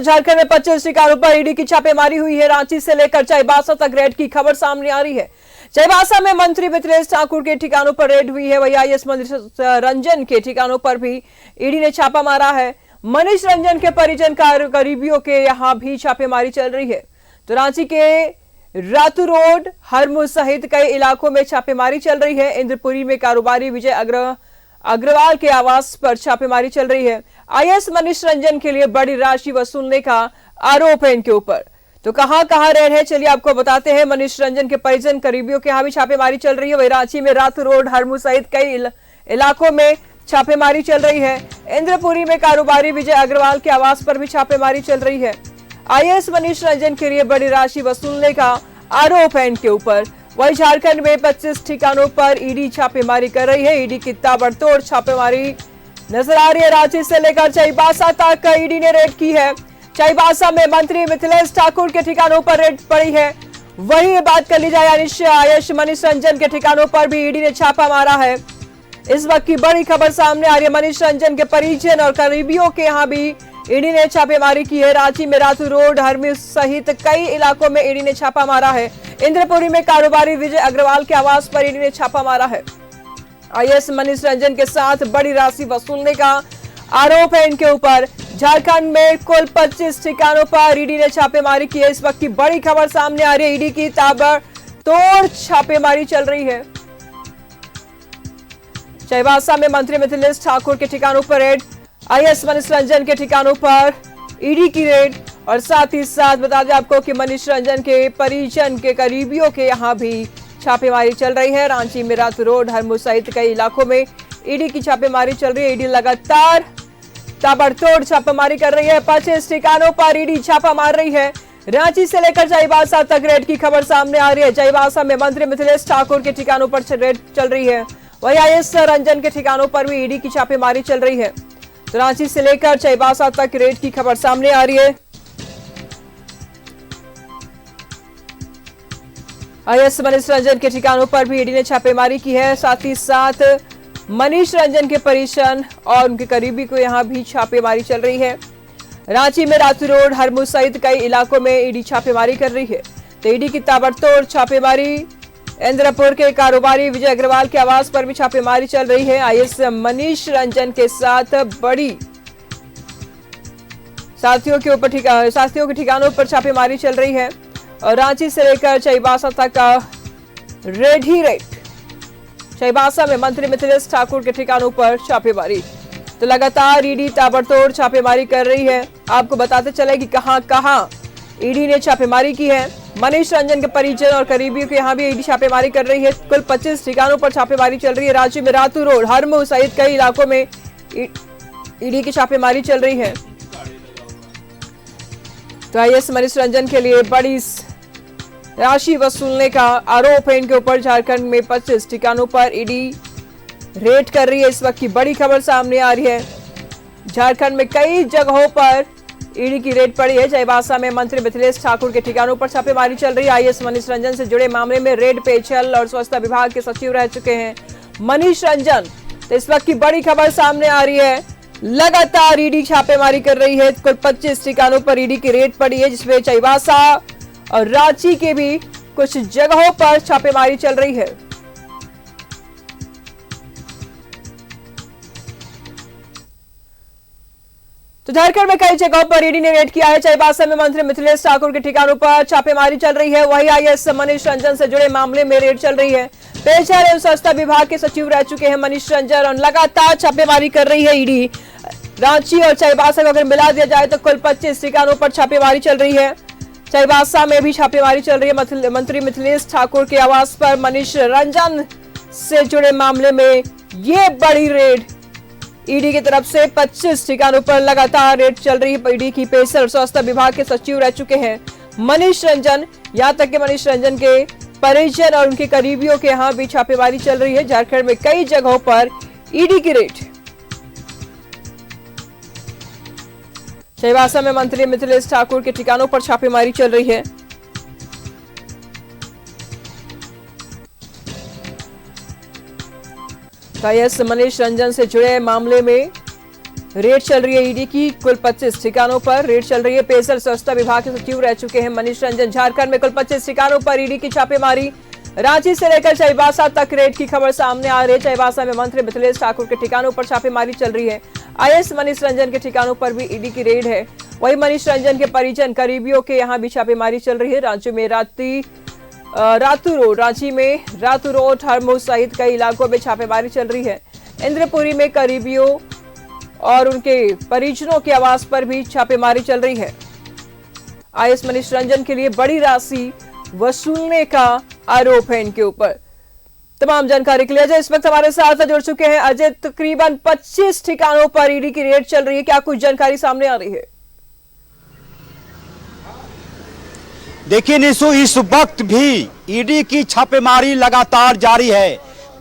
झारखंड में 25 ठिकानों पर ईडी की छापेमारी हुई है। रांची से लेकर चाईबासा तक रेड की खबर सामने आ रही है। चाईबासा में मंत्री मिथिलेश ठाकुर के ठिकानों पर रेड हुई है। वही आईएएस मनीष रंजन के ठिकानों पर भी ईडी ने छापा मारा है। मनीष रंजन के परिजन करीबियों के यहां भी छापेमारी चल रही है। तो रांची के रातू रोड, हरमू सहित कई इलाकों में छापेमारी चल रही है। इंद्रपुरी में कारोबारी विजय अग्रवाल के आवास पर छापेमारी चल रही है। आईएएस मनीष रंजन के लिए बड़ी राशि वसूलने का आरोप है इनके ऊपर। तो कहां रेड है, चलिए आपको बताते हैं। मनीष रंजन के परिजन करीबियों के यहां भी छापेमारी चल रही है। वही रांची में रातू रोड, हरमू सहित कई इलाकों में छापेमारी चल रही है। इंद्रपुरी में कारोबारी विजय अग्रवाल के आवास पर भी छापेमारी चल रही है। आईएएस मनीष रंजन के लिए बड़ी राशि वसूलने का आरोप है इनके ऊपर। वही झारखंड में 25 ठिकानों पर ईडी छापेमारी कर रही है। ईडी की ताबड़तोड़ छापेमारी नजर आ रही है। रांची से लेकर चाईबासा तक ईडी ने रेड की है। चाईबासा में मंत्री मिथिलेश ठाकुर के ठिकानों पर रेड पड़ी है। वही बात कर ली जाए आईएएस मनीष रंजन के ठिकानों पर भी ईडी ने छापा मारा है। इस वक्त की बड़ी खबर सामने आ रही है। मनीष रंजन के परिजन और करीबियों के यहाँ भी ईडी ने छापेमारी की है। रांची में रातू रोड, हरमू सहित कई इलाकों में ईडी ने छापा मारा है। इंद्रपुरी में कारोबारी विजय अग्रवाल के आवास पर ईडी ने छापा मारा है। आईएएस मनीष रंजन के साथ बड़ी राशि वसूलने का आरोप है इनके ऊपर। झारखंड में कुल 25 ठिकानों पर ईडी ने छापेमारी की है। इस वक्त की बड़ी खबर सामने आ रही है। ईडी की ताबड़तोड़ छापेमारी चल रही है। चाईबासा में मंत्री मिथिलेश ठाकुर के ठिकानों पर रेड, आईएएस मनीष रंजन के ठिकानों पर ईडी की रेड, और साथ ही साथ बता दें आपको कि मनीष रंजन के परिजन के करीबियों के यहां भी छापेमारी चल रही है। रांची में रातू रोड, हरमू सहित कई इलाकों में ईडी की छापेमारी चल रही है। ईडी लगातार ताबड़तोड़ छापेमारी कर रही है। 25 ठिकानों पर ईडी छापा मार रही है। रांची से लेकर चाईबासा तक रेड की खबर सामने आ रही है। चाईबासा में मंत्री मिथिलेश ठाकुर के ठिकानों पर रेड चल रही है। वही आईएएस रंजन के ठिकानों पर भी ईडी की छापेमारी चल रही है। तो रांची से लेकर चाईबासा तक रेड की खबर सामने आ रही है। आईएएस मनीष रंजन के ठिकानों पर भी ईडी ने छापेमारी की है। साथ ही साथ मनीष रंजन के परिजन और उनके करीबी को यहां भी छापेमारी चल रही है। रांची में रातू रोड, हरमू सहित कई इलाकों में ईडी छापेमारी कर रही है। तो ईडी की ताबड़तोड़ छापेमारी इंद्रपुर के कारोबारी विजय अग्रवाल के आवास पर भी छापेमारी चल रही है। आईएएस मनीष रंजन के साथ बड़ी साथियों के ठिकानों पर छापेमारी चल रही है। और रांची से लेकर चाईबासा तक का रेड ही रेड। चाईबासा में मंत्री मिथिलेश ठाकुर के ठिकानों पर छापेमारी। तो लगातार ईडी ताबड़तोड़ छापेमारी कर रही है। आपको बताते चले कि कहां ईडी ने छापेमारी की है। मनीष रंजन के परिजन और करीबियों के यहां भी ईडी छापेमारी कर रही है। कुल 25 ठिकानों पर छापेमारी चल रही है। राज्य में रातू रोड, हरमू सहित कई इलाकों में ईडी की छापेमारी चल रही है। तो आईएएस मनीष रंजन के लिए बड़ी राशि वसूलने का आरोप है इनके ऊपर। झारखंड में 25 ठिकानों पर ईडी रेड कर रही है। इस वक्त की बड़ी खबर सामने आ रही है। झारखंड में कई जगहों पर ईडी की रेड पड़ी है। चाईबासा में मंत्री मिथिलेश ठाकुर के ठिकानों पर छापेमारी चल रही है। आईएएस मनीष रंजन से जुड़े मामले में रेड, पेयजल और स्वच्छता विभाग के सचिव रह चुके हैं मनीष रंजन। तो इस वक्त की बड़ी खबर सामने आ रही है। लगातार ईडी छापेमारी कर रही है। कुल 25 ठिकानों पर ईडी की रेड पड़ी है, जिसमें चाईबासा और रांची के भी कुछ जगहों पर छापेमारी चल रही है। तो झारखंड में कई जगहों पर ईडी ने रेड किया है। चाईबासा में मंत्री मिथिलेश ठाकुर के ठिकानों पर छापेमारी चल रही है। वही आईएएस मनीष रंजन से जुड़े मामले में रेड चल रही है। पेयजल एवं स्वच्छता विभाग के सचिव रह चुके हैं मनीष रंजन और लगातार छापेमारी कर रही है ईडी। रांची और चाईबासा को अगर मिला दिया जाए तो कुल 25 ठिकानों पर छापेमारी चल रही है। चाईबासा में भी छापेमारी चल रही है। मंत्री मिथिलेश ठाकुर के आवास पर मनीष रंजन से जुड़े मामले में ये बड़ी रेड ईडी की तरफ से 25 ठिकानों पर लगातार रेड चल रही है। ईडी की पेयजल और स्वच्छता विभाग के सचिव रह चुके हैं मनीष रंजन। यहां तक कि मनीष रंजन के परिजन और उनके करीबियों के यहां भी छापेमारी चल रही है। झारखंड में कई जगहों पर ईडी की रेड। चाईबासा में मंत्री मिथिलेश ठाकुर के ठिकानों पर छापेमारी चल रही है। आईएएस मनीष रंजन से जुड़े मामले में रेड चल रही है ईडी की कुल 25 ठिकानों पर रेड चल रही है। पेयजल स्वच्छता विभाग के सचिव रह चुके हैं मनीष रंजन। झारखंड में कुल 25 ठिकानों पर ईडी की छापेमारी। रांची से लेकर चाईबासा तक रेड की खबर सामने आ रही है। चाईबासा में मंत्री मिथिलेश ठाकुर के ठिकानों पर छापेमारी चल रही है। आईएएस मनीष रंजन के ठिकानों पर भी ईडी की रेड है। वही मनीष रंजन के परिजन करीबियों के यहाँ भी छापेमारी चल रही है। रांची में रांची में रातू रोड, हरमू सहित कई इलाकों में छापेमारी चल रही है। इंद्रपुरी में करीबियों और उनके परिजनों के आवास पर भी छापेमारी चल रही है। आईएएस मनीष रंजन के लिए बड़ी राशि वसूलने का आरोप है इनके ऊपर। तमाम जानकारी के लिए अजय इस वक्त हमारे साथ जुड़ चुके हैं। अजय, तकरीबन 25 ठिकानों पर ईडी की रेड चल रही है, क्या कुछ जानकारी सामने आ रही है? देखिए निशु, इस वक्त भी ईडी की छापेमारी लगातार जारी है।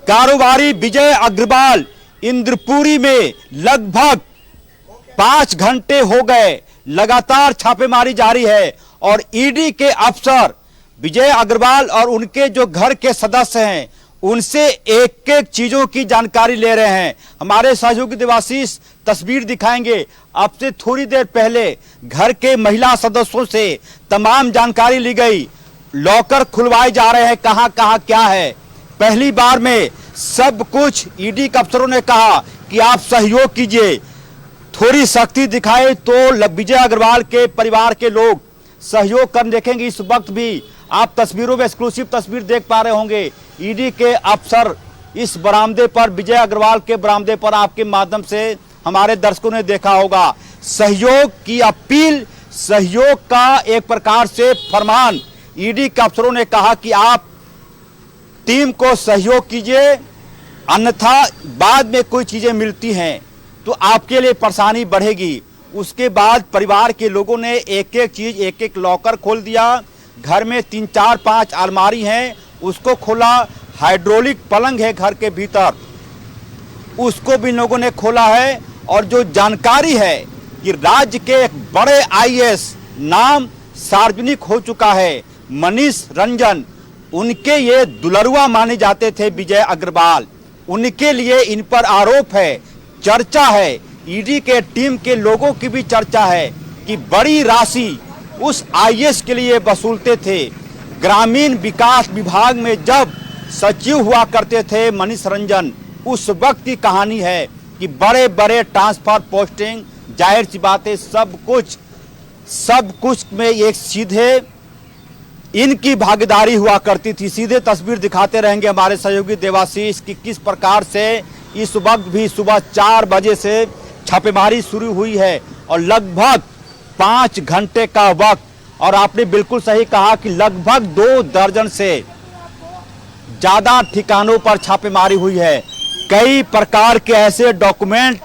कारोबारी विजय अग्रवाल इंद्रपुरी में लगभग 5 घंटे हो गए लगातार छापेमारी जारी है और ईडी के अफसर विजय अग्रवाल और उनके जो घर के सदस्य हैं उनसे एक एक चीजों की जानकारी ले रहे हैं। हमारे सहयोगी देवाशीष तस्वीर दिखाएंगे। अब से थोड़ी देर पहले घर के महिला सदस्यों से तमाम जानकारी ली गई। लॉकर खुलवाए जा रहे हैं, कहां कहां क्या है। पहली बार में सब कुछ ईडी के अफसरों ने कहा कि आप सहयोग कीजिए, थोड़ी सख्ती दिखाए तो विजय अग्रवाल के परिवार के लोग सहयोग कर देखेंगे। इस वक्त भी आप तस्वीरों में एक्सक्लूसिव तस्वीर देख पा रहे होंगे। ईडी के अफसर इस बरामदे पर, विजय अग्रवाल के बरामदे पर आपके माध्यम से हमारे दर्शकों ने देखा होगा। सहयोग की अपील, सहयोग का एक प्रकार से फरमान ईडी के अफसरों ने कहा कि आप टीम को सहयोग कीजिए, अन्यथा बाद में कोई चीजें मिलती हैं तो आपके लिए परेशानी बढ़ेगी। उसके बाद परिवार के लोगों ने एक एक चीज, एक एक लॉकर खोल दिया। घर में 3, 4, 5 अलमारी हैं, उसको खोला। हाइड्रोलिक पलंग है घर के भीतर, उसको भी लोगों ने खोला है। और जो जानकारी है कि राज्य के एक बड़े आईएएस, नाम सार्वजनिक हो चुका है मनीष रंजन, उनके ये दुलरुआ माने जाते थे विजय अग्रवाल, उनके लिए इन पर आरोप है, चर्चा है। ईडी के टीम के लोगों की भी चर्चा है कि बड़ी राशि उस आईएएस के लिए वसूलते थे। ग्रामीण विकास विभाग में जब सचिव हुआ करते थे मनीष रंजन, उस वक्त की कहानी है कि बड़े बड़े ट्रांसफर, पोस्टिंग, जाहिर सी बात है सब कुछ में एक सीधे इनकी भागीदारी हुआ करती थी। सीधे तस्वीर दिखाते रहेंगे हमारे सहयोगी देवाशीष कि किस प्रकार से इस वक्त भी सुबह 4 बजे से छापेमारी शुरू हुई है और लगभग 5 घंटे का वक्त। और आपने बिल्कुल सही कहा कि लगभग 2 दर्जन से ज्यादा ठिकानों पर छापेमारी हुई है। कई प्रकार के ऐसे डॉक्यूमेंट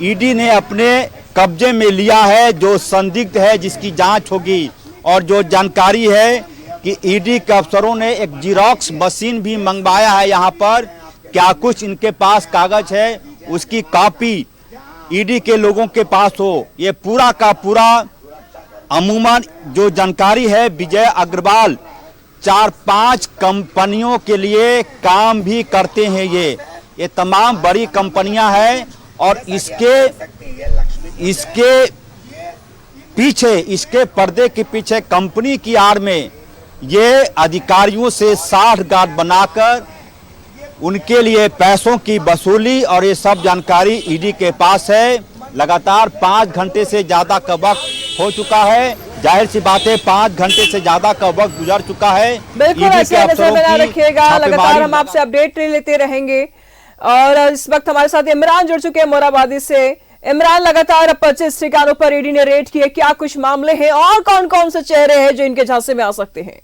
ईडी ने अपने कब्जे में लिया है जो संदिग्ध है, जिसकी जांच होगी। और जो जानकारी है कि ईडी के अफसरों ने एक जिरोक्स मशीन भी मंगवाया है यहाँ पर। क्या कुछ इनके पास कागज है उसकी कॉपी ईडी के लोगों के पास हो। ये पूरा का पूरा अमूमन जो जानकारी है, विजय अग्रवाल 4-5 कंपनियों के लिए काम भी करते हैं। ये तमाम बड़ी कंपनियां हैं और इसके पीछे, इसके पर्दे के पीछे कंपनी की आड़ में ये अधिकारियों से साठगांठ बनाकर उनके लिए पैसों की वसूली और ये सब जानकारी ईडी के पास है। लगातार 5 घंटे से ज्यादा का वक्त हो चुका है। जाहिर सी बात है 5 घंटे से ज्यादा का वक्त गुजर चुका है। बिल्कुल ऐसे नजर बना रखिएगा, लगातार हम आपसे अपडेट लेते रहेंगे। और इस वक्त हमारे साथ इमरान जुड़ चुके हैं मोराबादी से। इमरान, लगातार 25 ठिकानों पर ईडी ने रेड किए, क्या कुछ मामले हैं और कौन कौन से चेहरे हैं जो इनके झांसे में आ सकते हैं?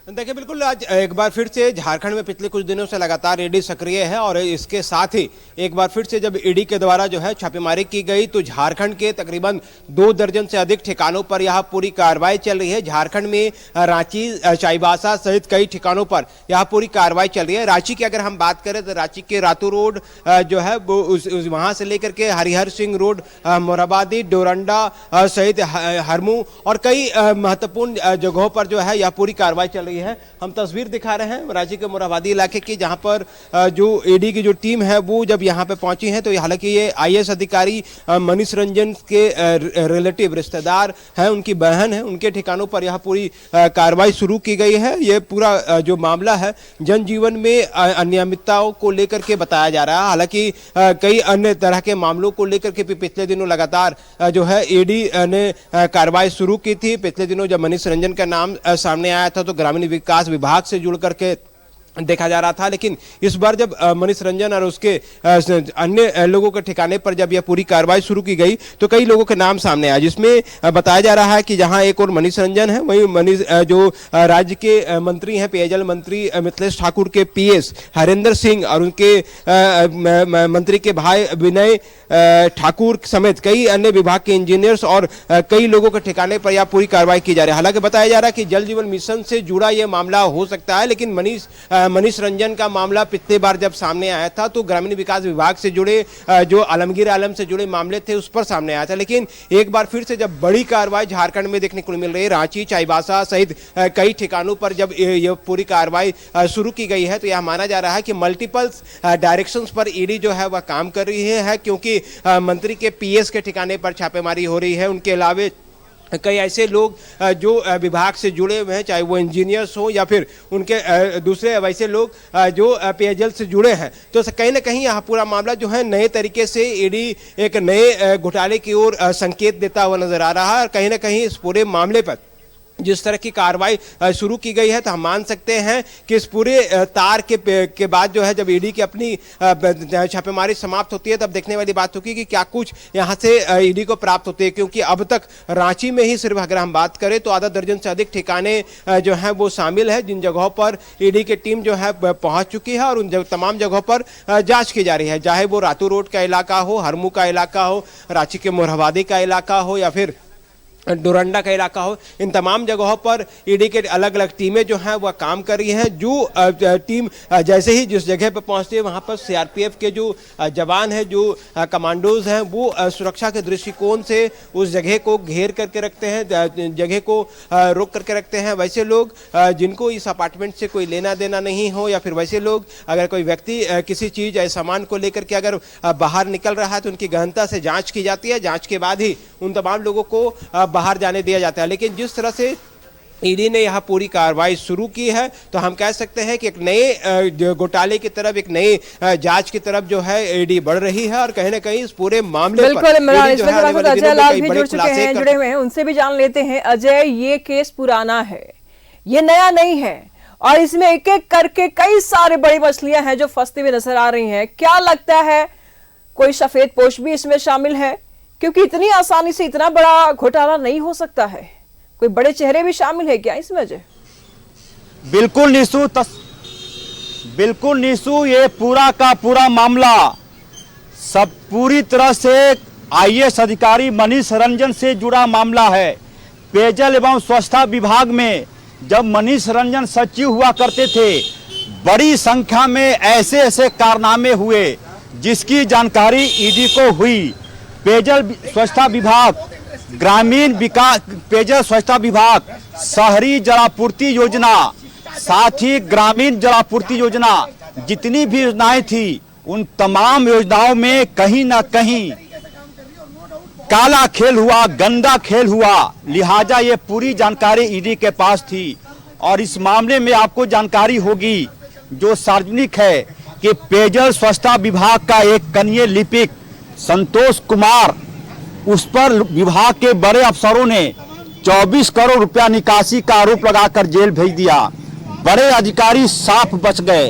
देखिए बिल्कुल, आज एक बार फिर से झारखंड में पिछले कुछ दिनों से लगातार ईडी सक्रिय है और इसके साथ ही एक बार फिर से जब ईडी के द्वारा जो है छापेमारी की गई तो झारखंड के तकरीबन 2 दर्जन से अधिक ठिकानों पर यह पूरी कार्रवाई चल रही है। झारखंड में रांची, चाईबासा सहित कई ठिकानों पर यह पूरी कार्रवाई चल रही है। रांची की अगर हम बात करें तो रांची के रातू रोड जो है वो वहां से लेकर के हरिहर सिंह रोड, मोराबादी, डोरंडा सहित हरमू और कई महत्वपूर्ण जगहों पर जो है यह पूरी कार्रवाई चल रही है। रही है। हम तस्वीर दिखा रहे हैं रांची के मोरहाबादी इलाके की, जहां पर जो ईडी की जो टीम है वो जब यहां पे पहुंची है तो हालांकि ये आईएएस अधिकारी मनीष रंजन के रिलेटिव रिश्तेदार हैं, उनकी बहन है, उनके ठिकानों पर यह पूरी कार्रवाई शुरू की गई है। ये पूरा जो मामला है जनजीवन में अनियमितताओं को लेकर के बताया जा रहा है। हालांकि कई अन्य तरह के मामलों को लेकर के पिछले दिनों लगातार जो है ईडी ने कार्रवाई शुरू की थी। पिछले दिनों जब मनीष रंजन का नाम सामने आया था तो ग्रामीण विकास विभाग से जुड़ करके देखा जा रहा था, लेकिन इस बार जब मनीष रंजन और उसके अन्य लोगों के ठिकाने पर जब यह पूरी कार्रवाई शुरू की गई तो कई लोगों के नाम सामने आए, जिसमें बताया जा रहा है कि जहां एक और मनीष रंजन है, वहीं मनीष जो राज्य के मंत्री हैं, पेयजल मंत्री मिथिलेश ठाकुर के पीएस हरेंद्र सिंह और उनके मंत्री के भाई विनय ठाकुर समेत कई अन्य विभाग के इंजीनियर्स और कई लोगों के ठिकाने पर यह पूरी कार्रवाई की जा रही है। हालांकि बताया जा रहा है कि जल जीवन मिशन से जुड़ा यह मामला हो सकता है, लेकिन मनीष रंजन का मामला पिछली बार जब सामने आया था तो ग्रामीण विकास विभाग से जुड़े जो आलमगीर आलम से जुड़े मामले थे उस पर सामने आया था। लेकिन एक बार फिर से जब बड़ी कार्रवाई झारखंड में देखने को मिल रही है, रांची चाईबासा सहित कई ठिकानों पर जब ये पूरी कार्रवाई शुरू की गई है तो यह माना जा रहा है कि मल्टीपल डायरेक्शंस पर ईडी जो है वह काम कर रही है, क्योंकि मंत्री के पीएस के ठिकाने पर छापेमारी हो रही है। उनके अलावा कई ऐसे लोग जो विभाग से जुड़े हुए हैं, चाहे वो इंजीनियर्स हो या फिर उनके दूसरे वैसे लोग जो पेयजल से जुड़े हैं, तो कहीं ना कहीं यह पूरा मामला जो है नए तरीके से ईडी एक नए घोटाले की ओर संकेत देता हुआ नजर आ रहा है। और कहीं ना कहीं इस पूरे मामले पर जिस तरह की कार्रवाई शुरू की गई है तो हम मान सकते हैं कि इस पूरे तार के बाद जो है जब ईडी की अपनी छापेमारी समाप्त होती है तब देखने वाली बात होगी कि क्या कुछ यहां से ईडी को प्राप्त होते हैं, क्योंकि अब तक रांची में ही सिर्फ अगर हम बात करें तो आधा दर्जन से अधिक ठिकाने जो हैं वो शामिल है, जिन जगहों पर ईडी की टीम जो है पहुंच चुकी है और उन तमाम जगहों पर जांच की जा रही है, चाहे वो रातू रोड का इलाका हो, हरमू का इलाका हो, रांची के मोरहाबादी का इलाका हो या फिर डोरंडा का इलाका हो। इन तमाम जगहों पर ईडी के अलग अलग टीमें जो हैं वह काम कर रही हैं। जो टीम जैसे ही जिस जगह पर पहुंचती है वहां पर सीआरपीएफ के जो जवान हैं, जो कमांडोज हैं, वो सुरक्षा के दृष्टिकोण से उस जगह को घेर करके रखते हैं, जगह को रोक करके रखते हैं। वैसे लोग जिनको इस अपार्टमेंट से कोई लेना देना नहीं हो या फिर वैसे लोग अगर कोई व्यक्ति किसी चीज़ या सामान को लेकर के अगर बाहर निकल रहा है तो उनकी गहनता से जाँच की जाती है। जाँच के बाद ही उन तमाम लोगों को बाहर जाने दिया जाता है। लेकिन जिस तरह से ईडी ने यह पूरी कार्रवाई शुरू की है तो हम कह सकते हैं कि एक नए घोटाले की तरफ, एक नए जांच की तरफ जो है ईडी बढ़ रही है और कहीं ना कहीं इस पूरे मामले पर अजय लाल भी जुड़ चुके हैं, जुड़े हुए हैं, उनसे भी जान लेते हैं। अजय, ये केस पुराना है, ये नया नहीं है और इसमें एक एक करके कई सारे बड़ी मछलियां हैं जो फंसती हुई नजर आ रही हैं। क्या लगता है कोई सफेद पोश भी इसमें शामिल है? क्योंकि इतनी आसानी से इतना बड़ा घोटाला नहीं हो सकता है, कोई बड़े चेहरे भी शामिल है क्या इसमें अजय? बिल्कुल निशु, ये पूरा का पूरा मामला सब पूरी तरह से आईएएस अधिकारी मनीष रंजन से जुड़ा मामला है। पेयजल एवं स्वच्छता विभाग में जब मनीष रंजन सचिव हुआ करते थे, बड़ी संख्या में ऐसे ऐसे कारनामे हुए जिसकी जानकारी ईडी को हुई। पेयजल स्वच्छता विभाग, ग्रामीण विकास पेयजल स्वच्छता विभाग, शहरी जलापूर्ति योजना, साथ ही ग्रामीण जलापूर्ति योजना, जितनी भी योजनाएं थी उन तमाम योजनाओं में कहीं ना कहीं काला खेल हुआ, गंदा खेल हुआ। लिहाजा ये पूरी जानकारी ईडी के पास थी और इस मामले में आपको जानकारी होगी जो सार्वजनिक है कि पेयजल स्वच्छता विभाग का एक कनीय लिपिक संतोष कुमार, उस पर विभाग के बड़े अफसरों ने 24 करोड़ रुपया निकासी का आरोप लगाकर जेल भेज दिया। बड़े अधिकारी साफ बच गए।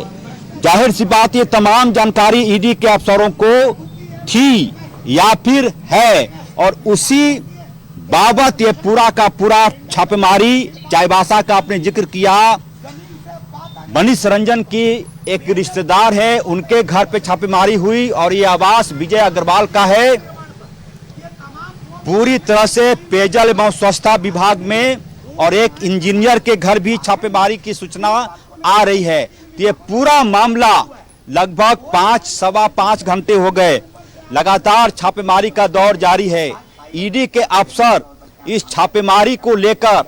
जाहिर सी बात, ये तमाम जानकारी ईडी के अफसरों को थी या फिर है और उसी बाबत ये पूरा का पूरा छापेमारी, चाईबासा का आपने जिक्र किया, मनीष रंजन की एक रिश्तेदार है, उनके घर पे छापेमारी हुई और ये आवास विजय अग्रवाल का है। पूरी तरह से पेयजल एवं स्वच्छता विभाग में और एक इंजीनियर के घर भी छापेमारी की सूचना आ रही है। तो ये पूरा मामला लगभग 5-5.25 घंटे हो गए, लगातार छापेमारी का दौर जारी है। ईडी के अफसर इस छापेमारी को लेकर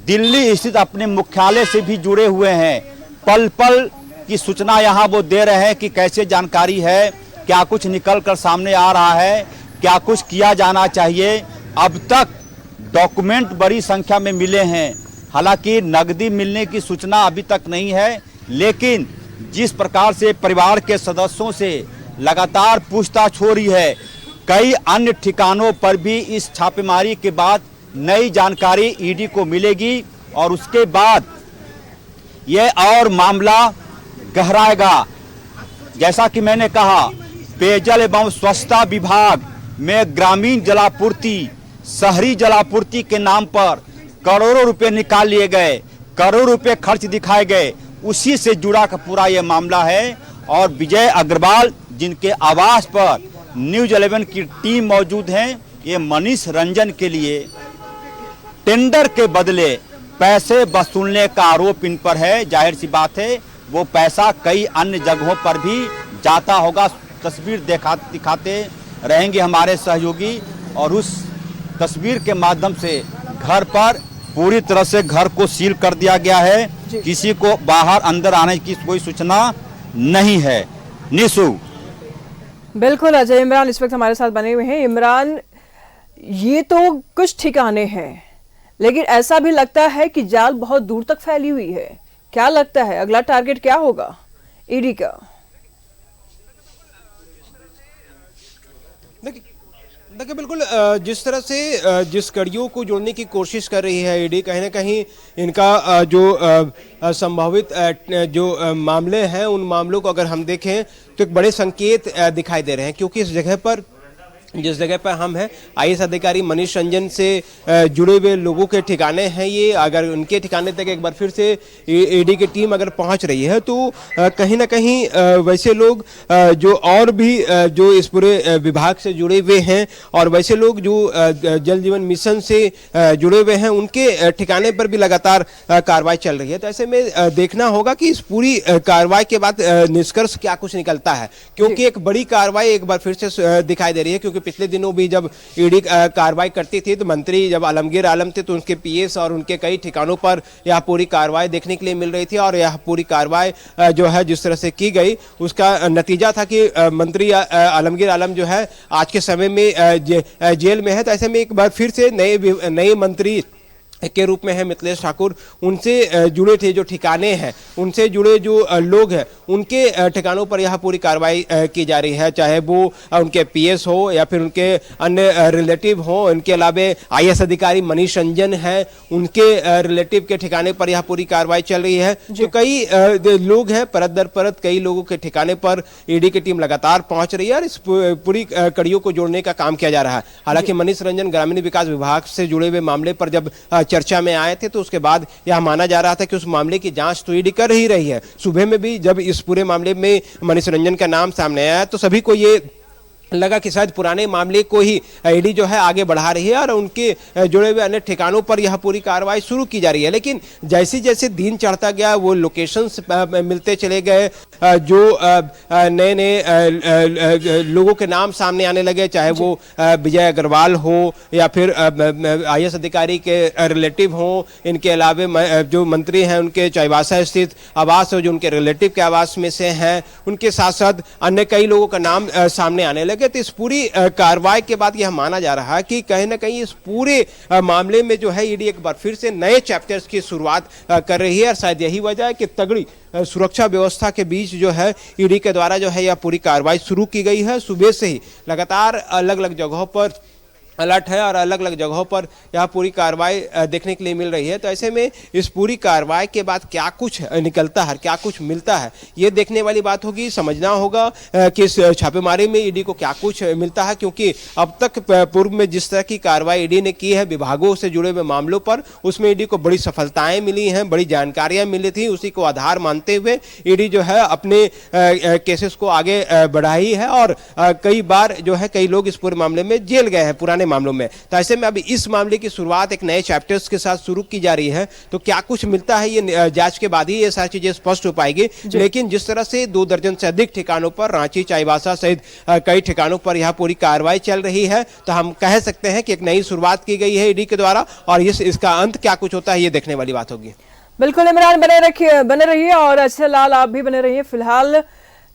दिल्ली स्थित अपने मुख्यालय से भी जुड़े हुए हैं। पल पल की सूचना यहाँ वो दे रहे हैं कि कैसे जानकारी है, क्या कुछ निकल कर सामने आ रहा है, क्या कुछ किया जाना चाहिए। अब तक डॉक्यूमेंट बड़ी संख्या में मिले हैं, हालांकि नकदी मिलने की सूचना अभी तक नहीं है, लेकिन जिस प्रकार से परिवार के सदस्यों से लगातार पूछताछ हो रही है, कई अन्य ठिकानों पर भी इस छापेमारी के बाद नई जानकारी ईडी को मिलेगी और उसके बाद यह और मामला गहराएगा। जैसा कि मैंने कहा, पेयजल एवं स्वच्छता विभाग में ग्रामीण जलापूर्ति, शहरी जलापूर्ति के नाम पर करोड़ों रुपए निकाल लिए गए, करोड़ों रुपए खर्च दिखाए गए, उसी से जुड़ा का पूरा यह मामला है। और विजय अग्रवाल जिनके आवास पर न्यूज 11 की टीम मौजूद है, ये मनीष रंजन के लिए टेंडर के बदले पैसे वसूलने का आरोप इन पर है। जाहिर सी बात है वो पैसा कई अन्य जगहों पर भी जाता होगा। तस्वीर दिखाते रहेंगे हमारे सहयोगी, और उस तस्वीर के माध्यम से घर पर पूरी तरह से घर को सील कर दिया गया है, किसी को बाहर अंदर आने की कोई सूचना नहीं है। निशु। बिल्कुल अजय, इमरान इस वक्त हमारे साथ बने हुए हैं। इमरान, ये तो कुछ ठिकाने हैं, लेकिन ऐसा भी लगता है कि जाल बहुत दूर तक फैली हुई है। क्या लगता है अगला टारगेट क्या होगा ईडी का? देखिए बिल्कुल जिस तरह से जिस कड़ियों को जोड़ने की कोशिश कर रही है ईडी, कहीं ना कहीं इनका जो संभावित जो मामले हैं, उन मामलों को अगर हम देखें तो एक बड़े संकेत दिखाई दे रहे हैं। क्योंकि इस जगह पर, जिस जगह पर हम हैं, आईएएस अधिकारी मनीष रंजन से जुड़े हुए लोगों के ठिकाने हैं ये। अगर उनके ठिकाने तक एक बार फिर से ईडी की टीम अगर पहुंच रही है तो कहीं ना कहीं वैसे लोग जो और भी जो इस पूरे विभाग से जुड़े हुए हैं और वैसे लोग जो जल जीवन मिशन से जुड़े हुए हैं, उनके ठिकाने पर भी लगातार कार्रवाई चल रही है। तो ऐसे में देखना होगा कि इस पूरी कार्रवाई के बाद निष्कर्ष क्या कुछ निकलता है, क्योंकि एक बड़ी कार्रवाई एक बार फिर से दिखाई दे रही है। क्योंकि पिछले दिनों भी जब ईडी कार्रवाई करती थी तो मंत्री जब आलमगीर आलम थे तो उनके पीएस और उनके कई ठिकानों पर यह पूरी कार्रवाई देखने के लिए मिल रही थी। और यह पूरी कार्रवाई जो है जिस तरह से की गई, उसका नतीजा था कि मंत्री आलमगीर आलम जो है आज के समय में जेल में है। तो ऐसे में एक बार फिर से नए मंत्री के रूप में है मिथिलेश ठाकुर, उनसे जुड़े थे जो ठिकाने हैं, उनसे जुड़े जो लोग हैं, उनके ठिकानों पर यह पूरी कार्रवाई की जा रही है। चाहे वो उनके पीएस हो या फिर उनके अन्य रिलेटिव हो। इनके अलावा आईएएस अधिकारी मनीष रंजन हैं, उनके रिलेटिव के ठिकाने पर यह पूरी कार्रवाई चल रही है। जो कई लोग हैं, परत दर परत कई लोगों के ठिकाने पर ईडी की टीम लगातार पहुंच रही है और इस पूरी कड़ियों को जोड़ने का काम किया जा रहा है। हालांकि मनीष रंजन ग्रामीण विकास विभाग से जुड़े हुए मामले पर जब चर्चा में आए थे तो उसके बाद यह माना जा रहा था कि उस मामले की जांच तो ईडी कर ही रही है। सुबह में भी जब इस पूरे मामले में मनीष रंजन का नाम सामने आया तो सभी को ये लगा कि शायद पुराने मामले को ही ईडी जो है आगे बढ़ा रही है और उनके जुड़े हुए अन्य ठिकानों पर यह पूरी कार्रवाई शुरू की जा रही है। लेकिन जैसे जैसे दिन चढ़ता गया, वो लोकेशंस मिलते चले गए, जो नए नए लोगों के नाम सामने आने लगे, चाहे वो विजय अग्रवाल हो या फिर आईएएस अधिकारी के रिलेटिव हो। इनके अलावा जो मंत्री हैं उनके चाईबासा स्थित आवास हो, जो उनके रिलेटिव के आवास में से हैं, उनके साथ साथ अन्य कई लोगों का नाम सामने आने लगे। तो इस पूरी कार्रवाई के बाद यह माना जा रहा है कि कहीं ना कहीं इस पूरे मामले में जो है ईडी एक बार फिर से नए चैप्टर्स की शुरुआत कर रही है। और शायद यही वजह है कि तगड़ी सुरक्षा व्यवस्था के बीच जो है ईडी के द्वारा जो है यह पूरी कार्रवाई शुरू की गई है। सुबह से ही लगातार अलग अलग जगहों पर अलर्ट है और अलग अलग जगहों पर यह पूरी कार्रवाई देखने के लिए मिल रही है। तो ऐसे में इस पूरी कार्रवाई के बाद क्या कुछ निकलता है, क्या कुछ मिलता है, ये देखने वाली बात होगी। समझना होगा कि इस छापेमारी में ईडी को क्या कुछ मिलता है, क्योंकि अब तक पूर्व में जिस तरह की कार्रवाई ईडी ने की है विभागों से जुड़े हुए मामलों पर, उसमें ईडी को बड़ी सफलताएं मिली हैं, बड़ी जानकारियां मिली थी। उसी को आधार मानते हुए ईडी जो है अपने केसेस को आगे बढ़ाई है और कई बार जो है कई लोग इस पूरे मामले में जेल गए हैं पुराने बड़े मामलों में। तो ऐसे में अभी इस मामले की शुरुआत एक नए चैप्टर्स के साथ शुरू की जा रही है, तो क्या कुछ मिलता है ये जांच के बाद ही ये सारी चीजें स्पष्ट हो पाएगी। लेकिन जिस तरह से 2 दर्जन से अधिक ठिकानों पर, रांची, चाईबासा सहित कई ठिकानों पर यह पूरी कार्रवाई चल रही है, तो हम कह सकते हैं कि एक नई शुरुआत की गई है ईडी के द्वारा, और इसका अंत क्या कुछ होता है ये देखने वाली बात होगी। बिल्कुल इमरान, बने रहिए और अच्छे लाल आप भी बने रहिए। फिलहाल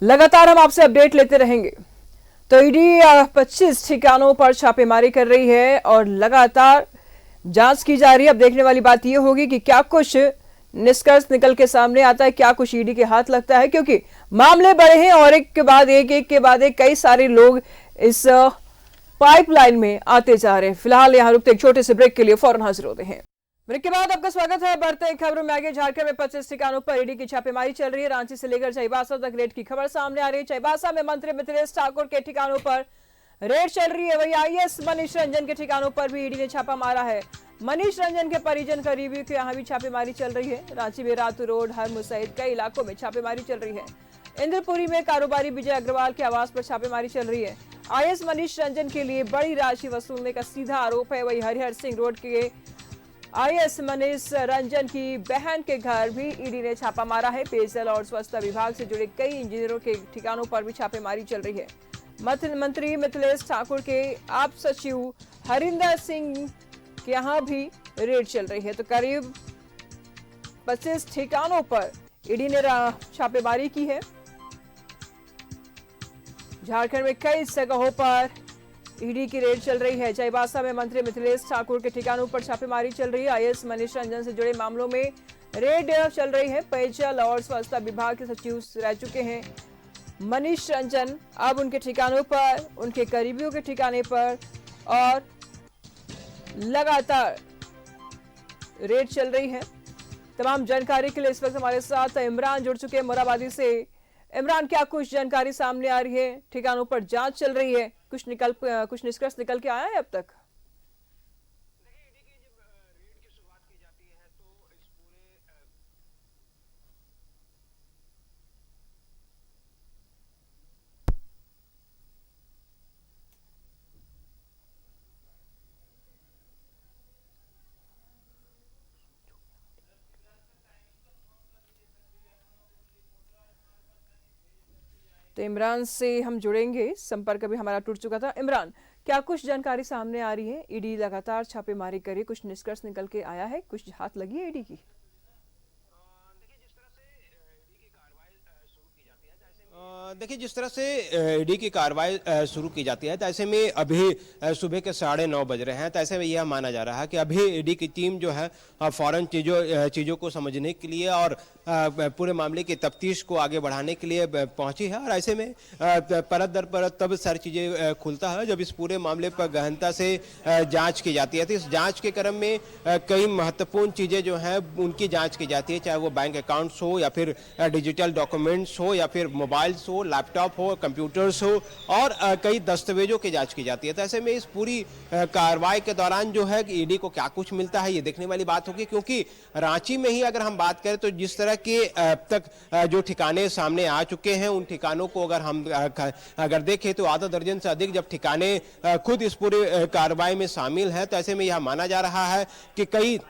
लगातार हम आपसे अपडेट लेते रहेंगे। तो ईडी 25 ठिकानों पर छापेमारी कर रही है और लगातार जांच की जा रही है। अब देखने वाली बात यह होगी कि क्या कुछ निष्कर्ष निकल के सामने आता है, क्या कुछ ईडी के हाथ लगता है, क्योंकि मामले बड़े हैं और एक के बाद एक कई सारे लोग इस पाइपलाइन में आते जा रहे हैं। फिलहाल यहाँ रुकते एक छोटे से ब्रेक के लिए, फौरन हाजिर होते हैं। ब्रेक के बाद आपका स्वागत है। बढ़ते हैं खबरों में आगे। झारखंड में 25 ठिकानों पर ईडी की छापेमारी चल रही है। रांची से लेकर चाईबासा तक रेड की खबर सामने आ रही है। चाईबासा में मंत्री मिथिलेश ठाकुर के ठिकानों पर रेड चल रही है। वही आईएएस मनीष रंजन के ठिकानों पर भी ईडी ने छापा मारा है। मनीष रंजन के परिजन करीबियों के यहाँ भी छापेमारी चल रही है। रांची में रातू रोड, हरमू सहित कई इलाकों में छापेमारी चल रही है। इंद्रपुरी में कारोबारी विजय अग्रवाल के आवास पर छापेमारी चल रही है। आईएएस मनीष रंजन के लिए बड़ी राशि वसूलने का सीधा आरोप है। वही हरिहर सिंह रोड के आईएएस मनीष रंजन की बहन के घर भी ईडी ने छापा मारा है। पेयजल और स्वच्छता विभाग से जुड़े कई इंजीनियरों के ठिकानों पर भी छापेमारी चल रही है। मंत्री मिथिलेश ठाकुर के आप सचिव हरिंदर सिंह के यहाँ भी रेड चल रही है। तो करीब 25 ठिकानों पर ईडी ने छापेमारी की है। झारखंड में कई जगहों पर ईडी की रेड चल रही है। चाईबासा में मंत्री मिथिलेश ठाकुर के ठिकानों पर छापेमारी चल रही है। आईएएस मनीष रंजन से जुड़े मामलों में रेड चल रही है। पेयजल और स्वच्छता विभाग के सचिव रह चुके हैं मनीष रंजन। अब उनके ठिकानों पर, उनके करीबियों के ठिकाने पर और लगातार रेड चल रही है। तमाम जानकारी के लिए इस वक्त हमारे साथ इमरान जुड़ चुके हैं मोराबादी से। इमरान, क्या कुछ जानकारी सामने आ रही है? ठिकानों पर जांच चल रही है, कुछ निष्कर्ष निकल के आया है अब तक? तो इमरान से हम जुड़ेंगे, संपर्क अभी हमारा टूट चुका था। इमरान, क्या कुछ जानकारी सामने आ रही है? ईडी लगातार छापेमारी करी, कुछ निष्कर्ष निकल के आया है, कुछ हाथ लगी है ईडी की? देखिए, जिस तरह से ईडी की कार्रवाई शुरू की जाती है, तो ऐसे में अभी सुबह के 9:30 बज रहे हैं। तो ऐसे में यह माना जा रहा है कि अभी ईडी की टीम जो है फौरन चीज़ों को समझने के लिए और पूरे मामले की तफ्तीश को आगे बढ़ाने के लिए पहुंची है। और ऐसे में परत दर परत तब सारी चीज़ें खुलता है जब इस पूरे मामले पर गहनता से जांच की जाती है। तो इस जांच के क्रम में कई महत्वपूर्ण चीज़ें जो हैं उनकी जांच की जाती है, चाहे वो बैंक अकाउंट्स हो या फिर डिजिटल डॉक्यूमेंट्स हो या फिर मोबाइल्स हो, लैपटॉप हो, कंप्यूटर्स हो, और कई दस्तावेजों की जांच की जाती है। तो ऐसे में इस पूरी कार्रवाई के दौरान जो है ईडी को क्या कुछ मिलता है ये देखने वाली बात होगी, क्योंकि रांची में ही अगर हम बात करें तो जिस तरह के अब तक जो ठिकाने सामने आ चुके हैं उन ठिकानों को अगर हम देखें तो आधा दर्जन से अधिक जब ठिकाने खुद इस पूरे कार्रवाई में शामिल हैं। तो ऐसे में यह माना जा रहा है कि कई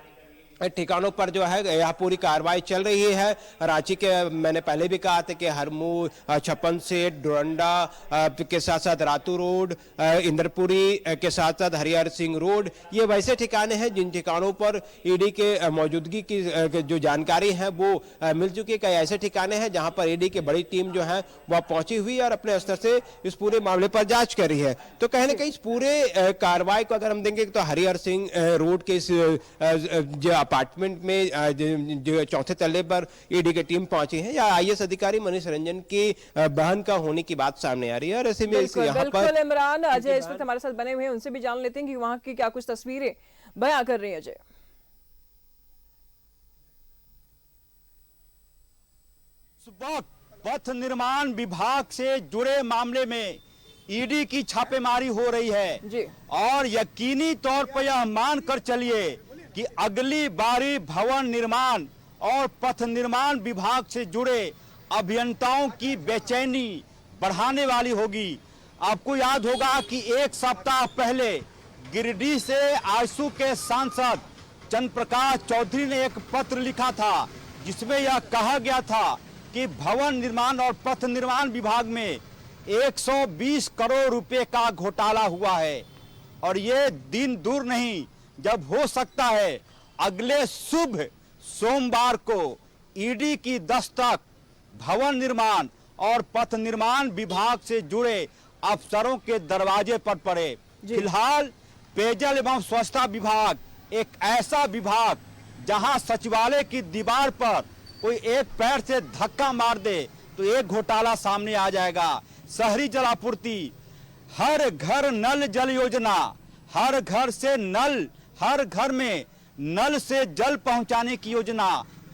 ठिकानों पर जो है यह पूरी कार्रवाई चल रही है। रांची के मैंने पहले भी कहा था कि हरमू, छप्पन सेठ, डोरंडा के साथ साथ रातू रोड, इंद्रपुरी के साथ साथ हरिहर सिंह रोड, ये वैसे ठिकाने हैं जिन ठिकानों पर ईडी के मौजूदगी की जो जानकारी है वो मिल चुकी है। कई ऐसे ठिकाने हैं जहां पर ईडी की बड़ी टीम जो है वह पहुंची हुई है और अपने स्तर से इस पूरे मामले पर जांच कर रही है। तो कहीं ना कहीं इस पूरे कार्रवाई को अगर हम देंगे तो हरिहर सिंह रोड के जो अपार्टमेंट में जो चौथे तल्ले पर ईडी की टीम पहुंची है, या आईएएस अधिकारी मनीष रंजन की बहन का होने की बात सामने आ रही है। और ऐसे में बिल्कुल इमरान, अजय इस वक्त हमारे साथ बने हुए हैं, उनसे भी जान लेते हैं कि वहां की क्या कुछ तस्वीरें बयां कर रही है। अजय, पथ निर्माण विभाग से जुड़े मामले में ईडी की छापेमारी हो रही है जी। और यकीनी तौर पर यह मानकर चलिए कि अगली बारी भवन निर्माण और पथ निर्माण विभाग से जुड़े अभियंताओं की बेचैनी बढ़ाने वाली होगी। आपको याद होगा कि एक सप्ताह पहले गिरिडीह से आजसू के सांसद चंद्र प्रकाश चौधरी ने एक पत्र लिखा था जिसमें यह कहा गया था कि भवन निर्माण और पथ निर्माण विभाग में 120 करोड़ रुपए का घोटाला हुआ है और ये दिन दूर नहीं जब हो सकता है अगले शुभ सोमवार को ईडी की दस्तक भवन निर्माण और पथ निर्माण विभाग से जुड़े अफसरों के दरवाजे पर पड़े। फिलहाल पेयजल एवं स्वच्छता विभाग एक ऐसा विभाग जहां सचिवालय की दीवार पर कोई एक पैर से धक्का मार दे तो एक घोटाला सामने आ जाएगा। शहरी जलापूर्ति, हर घर नल जल योजना, हर घर से नल, हर घर में नल से जल पहुंचाने की योजना,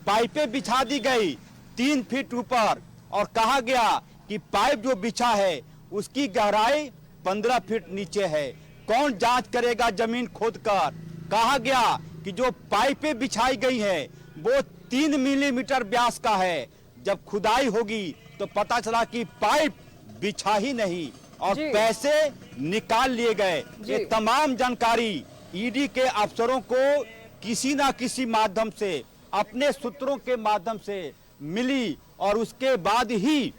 पाइपें बिछा दी गई 3 फीट ऊपर और कहा गया कि पाइप जो बिछा है उसकी गहराई 15 फीट नीचे है। कौन जांच करेगा जमीन खोदकर? कहा गया कि जो पाइपें बिछाई गई है वो 3 मिलीमीटर व्यास का है। जब खुदाई होगी तो पता चला कि पाइप बिछा ही नहीं और पैसे निकाल लिए गए। ये तमाम जानकारी ईडी के अफसरों को किसी ना किसी माध्यम से, अपने सूत्रों के माध्यम से मिली और उसके बाद ही,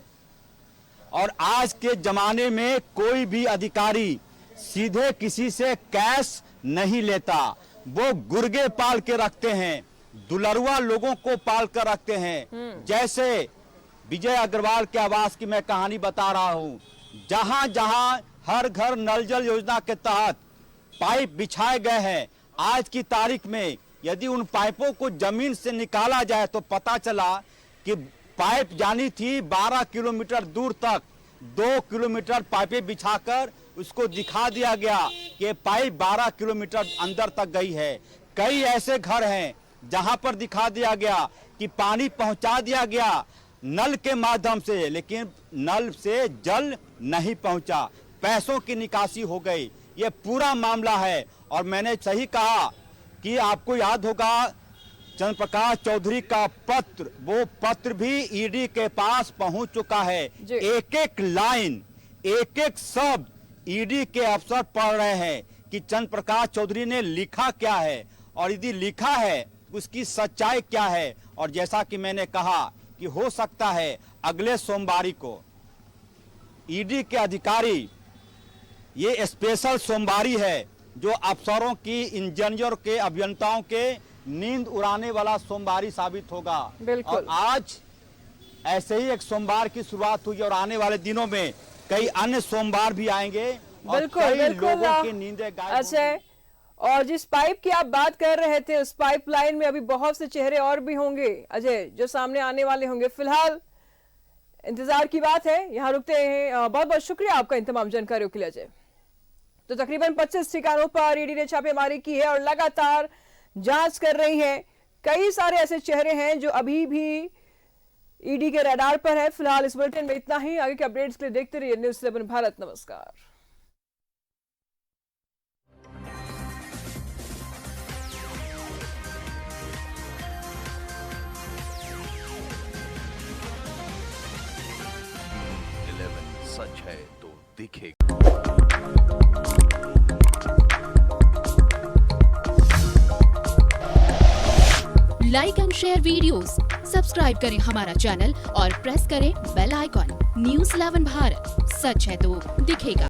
और आज के जमाने में कोई भी अधिकारी सीधे किसी से कैश नहीं लेता, वो गुर्गे पाल के रखते हैं, दुलरुआ लोगों को पाल कर रखते हैं। जैसे विजय अग्रवाल के आवास की मैं कहानी बता रहा हूं, जहां जहां हर घर नल जल योजना के तहत पाइप बिछाए गए हैं, आज की तारीख में यदि उन पाइपों को जमीन से निकाला जाए तो पता चला कि पाइप जानी थी 12 किलोमीटर दूर तक। 2 किलोमीटर पाइपें बिछाकर उसको दिखा दिया गया कि पाइप 12 किलोमीटर अंदर तक गई है। कई ऐसे घर हैं जहां पर दिखा दिया गया कि पानी पहुंचा दिया गया नल के माध्यम से, लेकिन नल से जल नहीं पहुंचा, पैसों की निकासी हो गई। ये पूरा मामला है और मैंने सही कहा कि आपको याद होगा चंद्र प्रकाश चौधरी का पत्र, वो पत्र भी ईडी के पास पहुंच चुका है। एक एक लाइन, एक एक शब्द ईडी के अफसर पढ़ रहे हैं कि चंद्र प्रकाश चौधरी ने लिखा क्या है और यदि लिखा है उसकी सच्चाई क्या है। और जैसा कि मैंने कहा कि हो सकता है अगले सोमवार को ईडी के अधिकारी, ये स्पेशल सोमवारी है जो अफसरों की, इंजीनियर के, अभियंताओं के नींद उड़ाने वाला सोमवारी साबित होगा। और आज ऐसे ही एक सोमवार की शुरुआत हुई और आने वाले दिनों में कई अन्य सोमवार भी आएंगे और कई लोगों की नींदें गायब होंगी। और जिस पाइप की आप बात कर रहे थे उस पाइपलाइन में अभी बहुत से चेहरे और भी होंगे अजय, जो सामने आने वाले होंगे। फिलहाल इंतजार की बात है, यहाँ रुकते हैं। बहुत बहुत शुक्रिया आपका इन तमाम जानकारियों के लिए अजय। तो तकरीबन 25 ठिकानों पर ईडी ने छापेमारी की है और लगातार जांच कर रही है। कई सारे ऐसे चेहरे हैं जो अभी भी ईडी के रडार पर है। फिलहाल इस बुलेटिन में इतना ही। आगे के अपडेट्स के लिए देखते रहिए न्यूज़ 7 भारत। नमस्कार। सच है तो दिखेगा। Like and share videos, subscribe करें हमारा चैनल और प्रेस करें बेल आइकॉन। न्यूज़ 11 भारत, सच है तो दिखेगा।